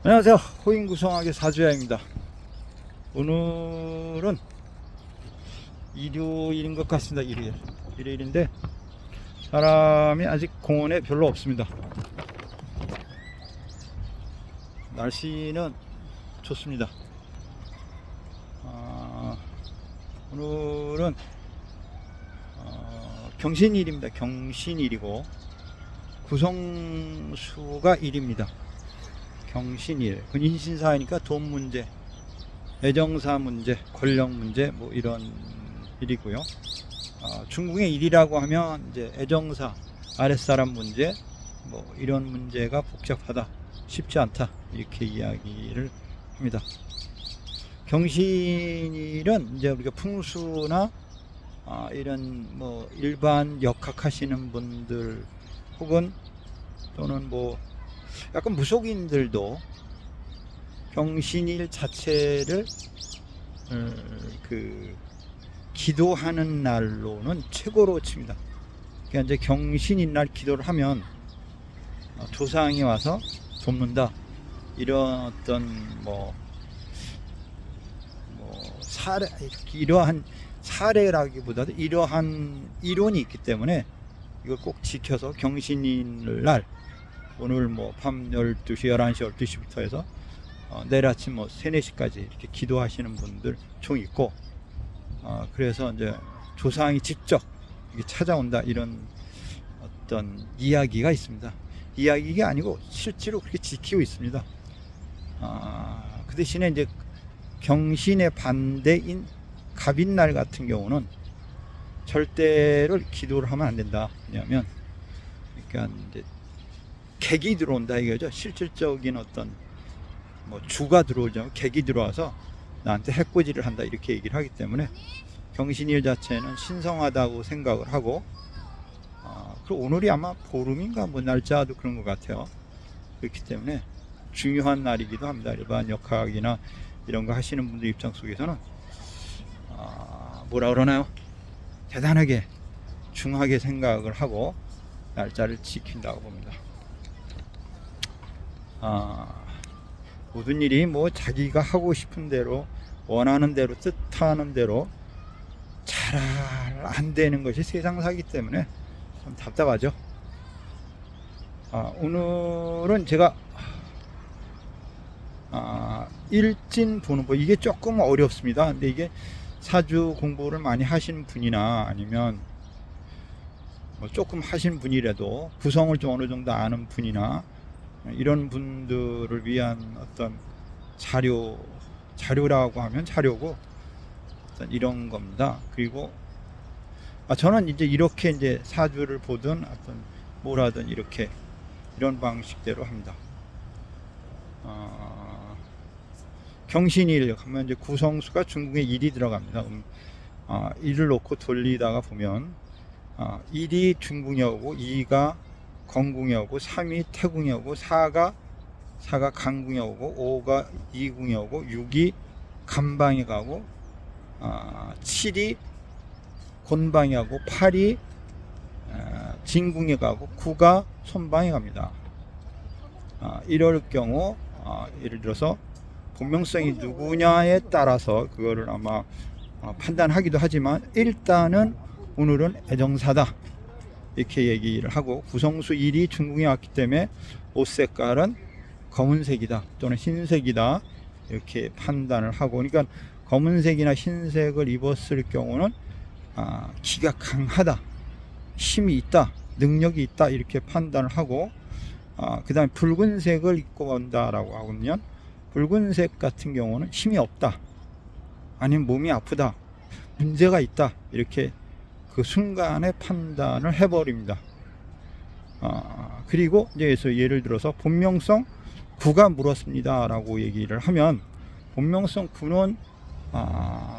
안녕하세요. 호인구성하게 사주야입니다. 오늘은 일요일인 것 같습니다. 일요일인데 사람이 아직 공원에 별로 없습니다. 날씨는 좋습니다. 오늘은 경신일입니다. 경신일이고 구성수가 일입니다. 경신일, 그 인신사니까 돈 문제, 애정사 문제, 권력 문제, 뭐 이런 일이고요. 중국의 일이라고 하면 이제 애정사, 아랫사람 문제, 뭐 이런 문제가 복잡하다, 쉽지 않다 이렇게 이야기를 합니다. 경신일은 이제 우리가 풍수나 이런 뭐 일반 역학하시는 분들 혹은 또는 뭐 약간 무속인들도 경신일 자체를 그 기도하는 날로는 최고로 칩니다. 그러니까 이제 경신일 날 기도를 하면 조상이 와서 돕는다, 이런 어떤 뭐 사례, 이러한 사례라기보다도 이러한 이론이 있기 때문에 이걸 꼭 지켜서 경신일 날 오늘 뭐 밤 12시, 11시, 12시부터 해서 내일 아침 뭐 3, 4시까지 이렇게 기도하시는 분들 총 있고, 그래서 이제 조상이 직접 찾아온다, 이런 어떤 이야기가 있습니다. 이야기가 아니고 실제로 그렇게 지키고 있습니다. 그 대신에 이제 경신의 반대인 갑인날 같은 경우는 절대로 기도를 하면 안 된다. 왜냐하면 그러니까 이제 객이 들어온다 이거죠. 실질적인 어떤 뭐 주가 들어오죠. 객이 들어와서 나한테 해코지를 한다 이렇게 얘기를 하기 때문에 경신일 자체는 신성하다고 생각을 하고, 그리고 오늘이 아마 보름인가 뭐 날짜도 그런 것 같아요. 그렇기 때문에 중요한 날이기도 합니다. 일반 역학이나 이런 거 하시는 분들 입장 속에서는 뭐라 그러나요? 대단하게 중하게 생각을 하고 날짜를 지킨다고 봅니다. 모든 일이 뭐 자기가 하고 싶은 대로, 원하는 대로, 뜻하는 대로 잘 안 되는 것이 세상사기 때문에 참 답답하죠. 오늘은 제가 일진 보는 법, 이게 조금 어렵습니다. 근데 이게 사주 공부를 많이 하신 분이나 아니면 뭐 조금 하신 분이라도 구성을 좀 어느 정도 아는 분이나 이런 분들을 위한 어떤 자료라고 하면 자료고 어떤 이런 겁니다. 그리고 저는 이제 이렇게 이제 사주를 보든 어떤 뭘 하든 이렇게 이런 방식대로 합니다. 경신일 하면 이제 구성수가 중국에 일이 들어갑니다. 일을 놓고 돌리다가 보면 1이 중궁에 오고 2가 건궁에 오고 3이 태궁에 오고 4가 간궁에 오고 5가 이궁에 오고 6이 간방에 가고 7이 곤방에 가고 8이 진궁에 가고 9가 손방에 갑니다. 이럴 경우 예를 들어서 본명성이 누구냐에 따라서 그거를 아마 판단하기도 하지만 일단은 오늘은 애정사다 이렇게 얘기를 하고, 구성수 1이 중궁에 왔기 때문에 옷 색깔은 검은색이다 또는 흰색이다 이렇게 판단을 하고, 그러니까 검은색이나 흰색을 입었을 경우는 기가 강하다, 힘이 있다, 능력이 있다 이렇게 판단을 하고, 그 다음에 붉은색을 입고 온다라고 하면 붉은색 같은 경우는 힘이 없다, 아니면 몸이 아프다, 문제가 있다 이렇게 그 순간에 판단을 해버립니다. 그리고 이제 예를 들어서 본명성 9가 물었습니다 라고 얘기를 하면, 본명성 9는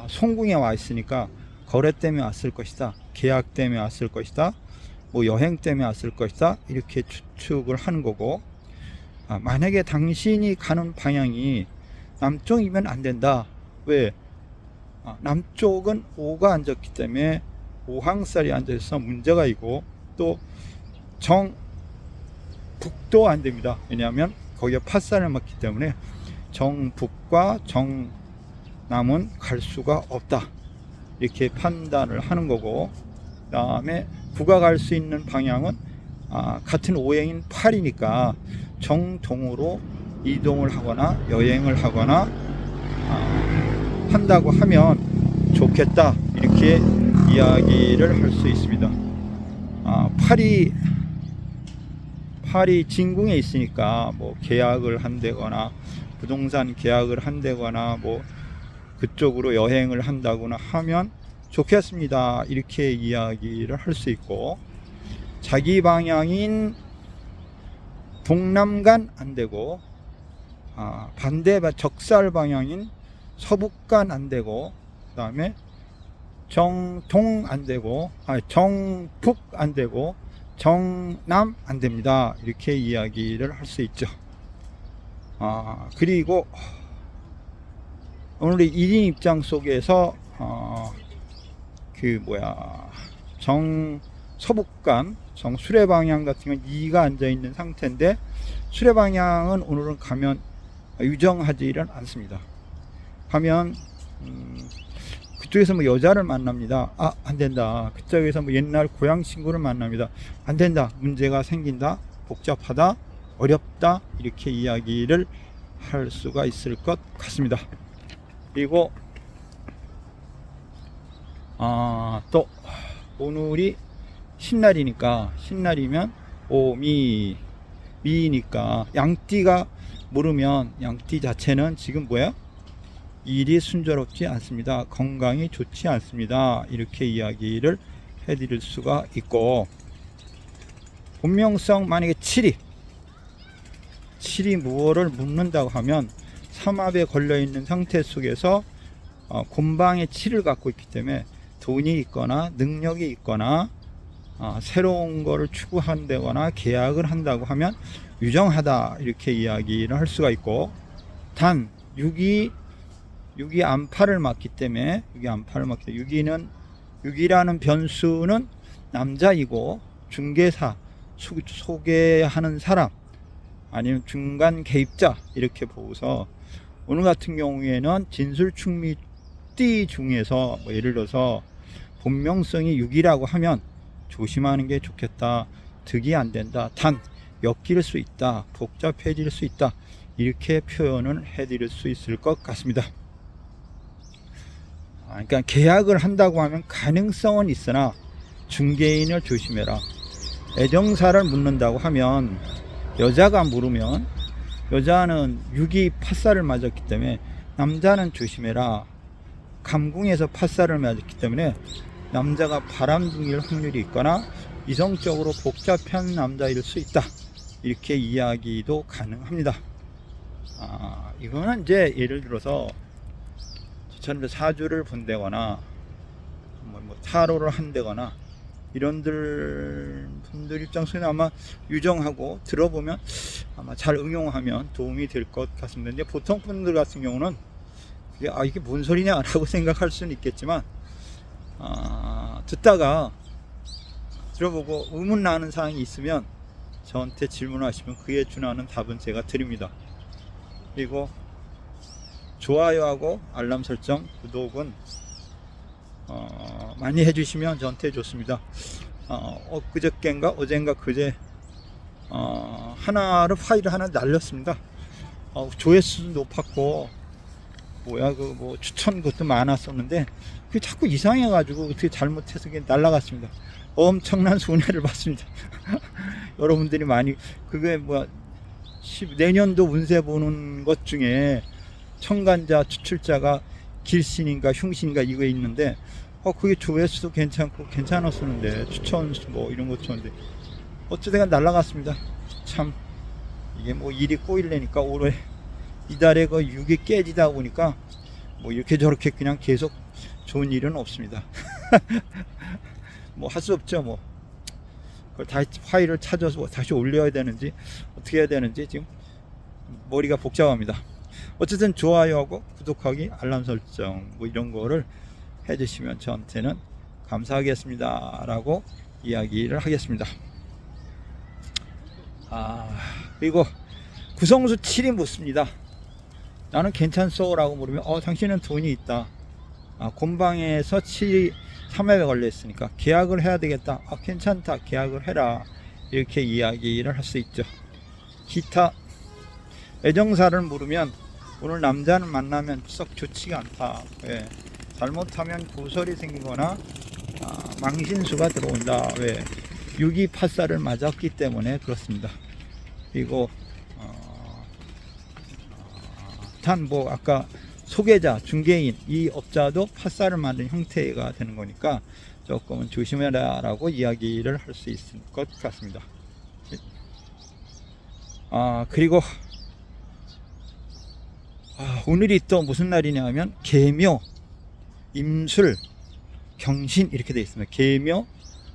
송궁에 와 있으니까 거래 때문에 왔을 것이다, 계약 때문에 왔을 것이다, 뭐 여행 때문에 왔을 것이다 이렇게 추측을 하는 거고, 만약에 당신이 가는 방향이 남쪽이면 안 된다. 왜? 남쪽은 5가 앉았기 때문에 오항살이 앉아있어 문제가 있고, 또 북도 안 됩니다. 왜냐하면 거기에 팥살을 맞기 때문에 정북과 정남은 갈 수가 없다, 이렇게 판단을 하는 거고, 그 다음에 부가 갈 수 있는 방향은 같은 오행인 8이니까 정동으로 이동을 하거나 여행을 하거나 한다고 하면 좋겠다, 이렇게 이야기를 할 수 있습니다. 8이 진궁에 있으니까 뭐 계약을 한다거나 부동산 계약을 한다거나 뭐 그쪽으로 여행을 한다거나 하면 좋겠습니다, 이렇게 이야기를 할 수 있고, 자기 방향인 동남간 안 되고 반대 적살 방향인 서북간 안 되고, 그 다음에 정동 안 되고 정북 안 되고 정남 안 됩니다, 이렇게 이야기를 할 수 있죠. 그리고 오늘의 1인 입장 속에서 서북간 정수레 방향 같은 건 2가 앉아 있는 상태인데, 수레 방향은 오늘은 가면 유정하지는 않습니다. 가면 그쪽에서 뭐 여자를 만납니다. 안 된다. 그쪽에서 뭐 옛날 고향 친구를 만납니다. 안 된다. 문제가 생긴다. 복잡하다. 어렵다. 이렇게 이야기를 할 수가 있을 것 같습니다. 그리고 또 오늘이 신날이면 미니까 양띠가 모르면 양띠 자체는 지금 일이 순조롭지 않습니다. 건강이 좋지 않습니다. 이렇게 이야기를 해드릴 수가 있고, 본명성 만약에 7이 무엇을 묻는다고 하면 삼합에 걸려있는 상태 속에서 곤방의 7을 갖고 있기 때문에 돈이 있거나 능력이 있거나 새로운 거를 추구한다거나 계약을 한다고 하면 유정하다, 이렇게 이야기를 할 수가 있고, 단 6이 안파를 맞기 때문에 6이라는 변수는 남자이고 중개사, 소개하는 사람 아니면 중간 개입자, 이렇게 보고서 오늘 같은 경우에는 진술충미띠 중에서 예를 들어서 본명성이 6이라고 하면 조심하는 게 좋겠다, 득이 안 된다, 단 엮일 수 있다, 복잡해질 수 있다, 이렇게 표현을 해드릴 수 있을 것 같습니다. 그러니까 계약을 한다고 하면 가능성은 있으나 중개인을 조심해라. 애정사를 묻는다고 하면 여자가 물으면 여자는 6이 팥살을 맞았기 때문에 남자는 조심해라. 감궁에서 팥살을 맞았기 때문에 남자가 바람둥이일 확률이 있거나 이성적으로 복잡한 남자일 수 있다, 이렇게 이야기도 가능합니다. 이거는 이제 예를 들어서 저는 사주를 본다거나 뭐 타로를 한다거나 이런 분들 입장에서는 아마 유정하고 들어보면 아마 잘 응용하면 도움이 될 것 같습니다. 근데 보통 분들 같은 경우는 이게 뭔 소리냐 라고 생각할 수는 있겠지만, 듣다가 들어보고 의문 나는 사항이 있으면 저한테 질문하시면 그에 준하는 답은 제가 드립니다. 그리고 좋아요하고 알람 설정, 구독은 많이 해주시면 저한테 좋습니다. 어젠가 그제 파일을 하나 날렸습니다. 조회수도 높았고 추천 것도 많았었는데 그게 자꾸 이상해가지고 어떻게 잘못해서 그게 날라갔습니다. 엄청난 손해를 봤습니다. 여러분들이 많이 내년도 운세 보는 것 중에 천간자 추출자가 길신인가 흉신인가 이거 있는데 그게 조회수도 괜찮고 괜찮았었는데 추천수 이런 거 쳤는데 어쩌다가 날라갔습니다. 참 이게 일이 꼬일래니까 올해 이달에 6이 깨지다 보니까 이렇게 저렇게 그냥 계속 좋은 일은 없습니다. 할 수 없죠. 그걸 다시 파일을 찾아서 다시 올려야 되는지 어떻게 해야 되는지 지금 머리가 복잡합니다. 어쨌든 좋아요하고 구독하기, 알람 설정 이런 거를 해주시면 저한테는 감사하겠습니다 라고 이야기를 하겠습니다. 그리고 구성수 7이 묻습니다. 나는 괜찮소 라고 물으면 당신은 돈이 있다. 곰방에서 7이 3회에 걸려 있으니까 계약을 해야 되겠다. 괜찮다, 계약을 해라. 이렇게 이야기를 할 수 있죠. 기타 애정사를 물으면 오늘 남자는 만나면 썩 좋지가 않다. 왜? 잘못하면 고설이 생기거나 망신수가 들어온다. 왜? 6.28살을 맞았기 때문에 그렇습니다. 그리고 단 아까 소개자, 중개인 이 업자도 파살을 맞은 형태가 되는 거니까 조금은 조심해라 라고 이야기를 할 수 있을 것 같습니다. 그리고 오늘이 또 무슨 날이냐 하면 계묘, 임술, 경신 이렇게 되어 있습니다. 계묘,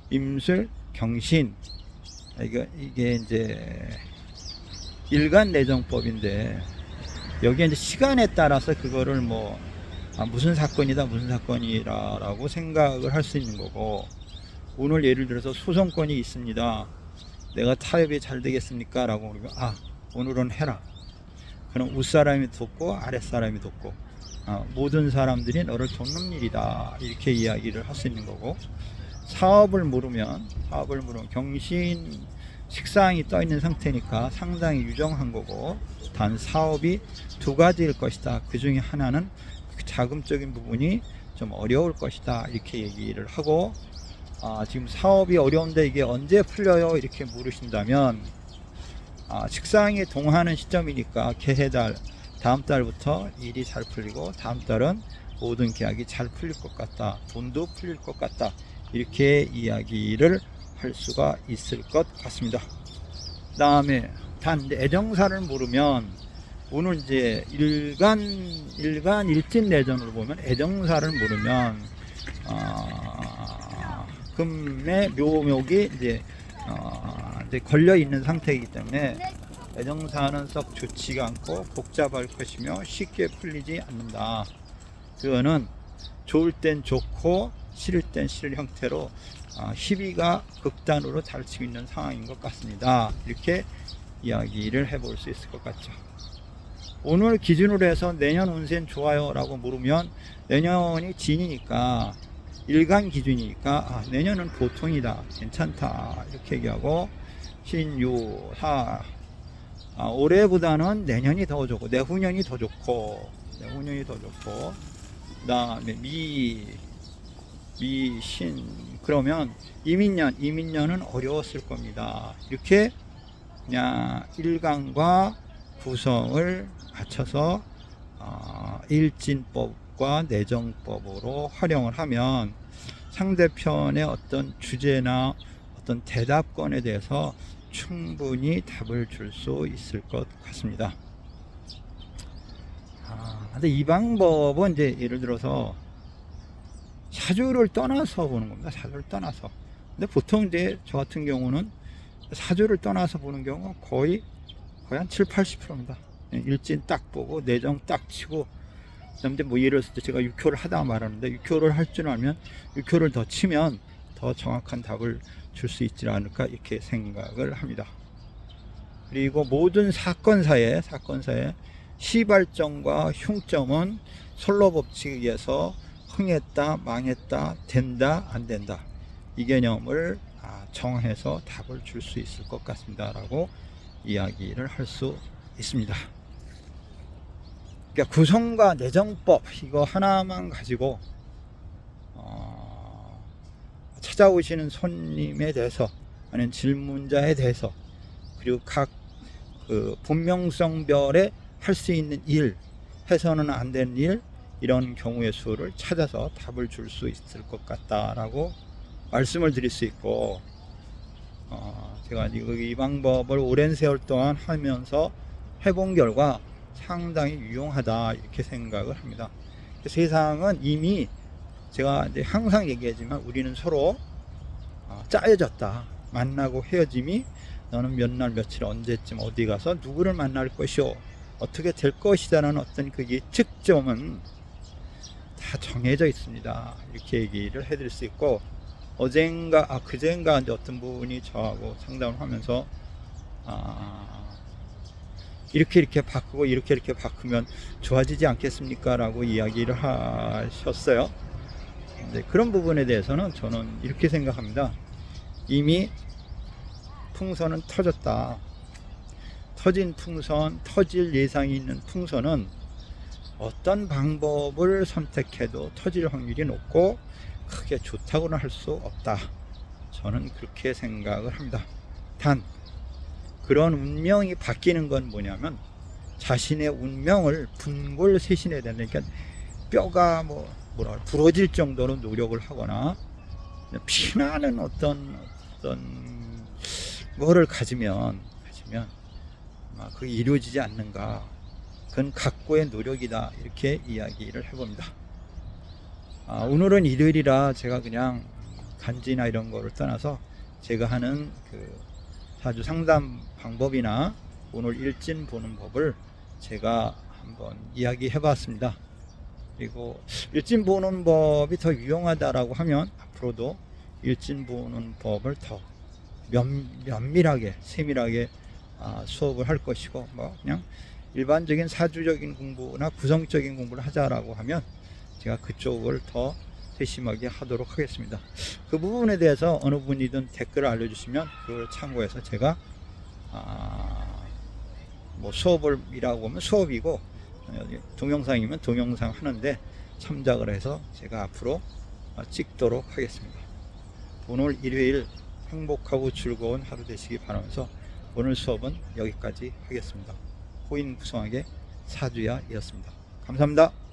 임술, 경신. 이게 이제 일간내정법인데 여기에 이제 시간에 따라서 그거를 무슨 사건이다 무슨 사건이라고 생각을 할 수 있는 거고, 오늘 예를 들어서 소송권이 있습니다. 내가 타협이 잘 되겠습니까? 라고 그러면 오늘은 해라. 그럼 윗사람이 돕고 아랫사람이 돕고 모든 사람들이 너를 돕는 일이다. 이렇게 이야기를 할 수 있는 거고, 사업을 물으면 경신 식상이 떠 있는 상태니까 상당히 유정한 거고, 단 사업이 두 가지일 것이다. 그 중에 하나는 자금적인 부분이 좀 어려울 것이다. 이렇게 얘기를 하고, 지금 사업이 어려운데 이게 언제 풀려요? 이렇게 물으신다면 식상이 동하는 시점이니까 개해달 다음 달부터 일이 잘 풀리고 다음 달은 모든 계약이 잘 풀릴 것 같다. 돈도 풀릴 것 같다. 이렇게 이야기를 할 수가 있을 것 같습니다. 그 다음에 단 애정사를 물으면 오늘 이제 일간 내전으로 보면 애정사를 물으면 금의 묘목이 이제 걸려 있는 상태이기 때문에 애정사는 썩 좋지가 않고 복잡할 것이며 쉽게 풀리지 않는다. 그거는 좋을 땐 좋고 싫을 땐 싫을 형태로 시비가 극단으로 닥치고 있는 상황인 것 같습니다. 이렇게 이야기를 해볼 수 있을 것 같죠. 오늘 기준으로 해서 내년 운세는 좋아요 라고 물으면 내년이 진이니까 일간 기준이니까 내년은 보통이다, 괜찮다 이렇게 얘기하고, 신유사 올해보다는 내년이 더 좋고 내후년이 더 좋고 그 다음에 미신 그러면 이민년은 어려웠을 겁니다. 이렇게 그냥 일간과 구성을 맞춰서 일진법과 내정법으로 활용을 하면 상대편의 어떤 주제나 어떤 대답권에 대해서 충분히 답을 줄 수 있을 것 같습니다. 근데 이 방법은 이제 예를 들어서 사주를 떠나서 보는 겁니다. 사주를 떠나서. 근데 보통 이제 저 같은 경우는 사주를 떠나서 보는 경우가 거의 한 70~80%입니다. 일진 딱 보고 내정 딱 치고, 그다음에 뭐 예를 들어서 제가 6효를 하다 말하는데 6효를 할 줄 알면 6효를 더 치면 더 정확한 답을 줄 수 있지 않을까 이렇게 생각을 합니다. 그리고 모든 사건사의 시발점과 흉점은 솔로 법칙에 의해서 흥했다, 망했다, 된다, 안 된다 이 개념을 정해서 답을 줄 수 있을 것 같습니다 라고 이야기를 할 수 있습니다. 그러니까 구성과 내정법 이거 하나만 가지고 찾아오시는 손님에 대해서 아니면 질문자에 대해서 그리고 각 본명성별에 할 수 있는 일, 해서는 안 되는 일, 이런 경우의 수를 찾아서 답을 줄 수 있을 것 같다라고 말씀을 드릴 수 있고, 제가 이 방법을 오랜 세월 동안 하면서 해본 결과 상당히 유용하다 이렇게 생각을 합니다. 세상은 이미 제가 이제 항상 얘기하지만 우리는 서로 짜여졌다. 만나고 헤어짐이 너는 몇 날 며칠 언제쯤 어디 가서 누구를 만날 것이오, 어떻게 될 것이다라는 어떤 그 예측점은 다 정해져 있습니다. 이렇게 얘기를 해드릴 수 있고, 그젠가 이제 어떤 분이 저하고 상담을 하면서 이렇게 바꾸고 이렇게 바꾸면 좋아지지 않겠습니까? 라고 이야기를 하셨어요. 근데 그런 부분에 대해서는 저는 이렇게 생각합니다. 이미 풍선은 터졌다. 터진 풍선, 터질 예상이 있는 풍선은 어떤 방법을 선택해도 터질 확률이 높고 크게 좋다고는 할 수 없다. 저는 그렇게 생각을 합니다. 단 그런 운명이 바뀌는 건 뭐냐면 자신의 운명을 분골쇄신해야 되는, 그러니까 뼈가 부러질 정도로 노력을 하거나 피나는 어떤 뭐를 가지면 그게 이루어지지 않는가. 그건 각고의 노력이다. 이렇게 이야기를 해봅니다. 오늘은 일요일이라 제가 그냥 간지나 이런 거를 떠나서 제가 하는 그 사주 상담 방법이나 오늘 일진 보는 법을 제가 한번 이야기해 봤습니다. 그리고 일진 보는 법이 더 유용하다라고 하면 앞으로도 일진 보는 법을 더 면밀하게 세밀하게 수업을 할 것이고, 그냥 일반적인 사주적인 공부나 구성적인 공부를 하자라고 하면 제가 그쪽을 더 세심하게 하도록 하겠습니다. 그 부분에 대해서 어느 분이든 댓글을 알려주시면 그걸 참고해서 제가 수업이라고 하면 수업이고 동영상이면 동영상 하는데 참작을 해서 제가 앞으로 찍도록 하겠습니다. 오늘 일요일 행복하고 즐거운 하루 되시기 바라면서 오늘 수업은 여기까지 하겠습니다. 호인구성학의 사주야이었습니다. 감사합니다.